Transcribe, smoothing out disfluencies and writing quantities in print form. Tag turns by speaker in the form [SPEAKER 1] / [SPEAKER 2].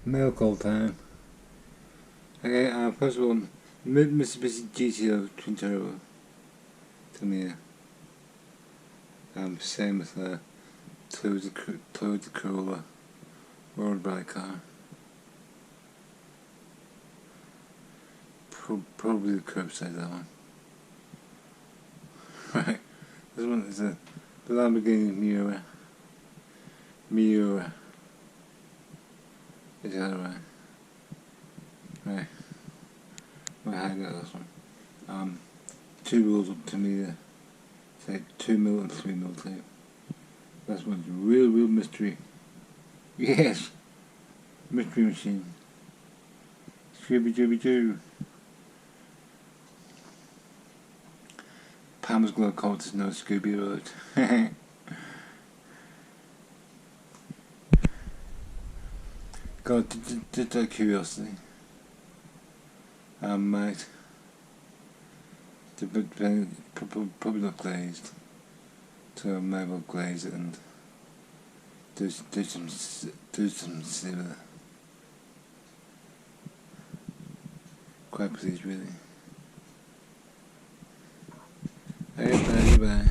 [SPEAKER 1] Mail call time. Okay, first of all, Mitsubishi GTO Twin Turbo to me. Same with Toyota Corolla road bike car. Probably the curbside, that one. Right, this one is the Lamborghini Miura. Is that right? Right. I got this one. 2 wheels up to me, say 2mm and 3mm tape. That's one's real mystery. Yes! Mystery machine. Scooby. Palmer's Glow called to know Scooby wrote. God, just out of curiosity. Mate. Probably not glazed. So I might well glaze it and do some similar. Quite pleased, really. Bye.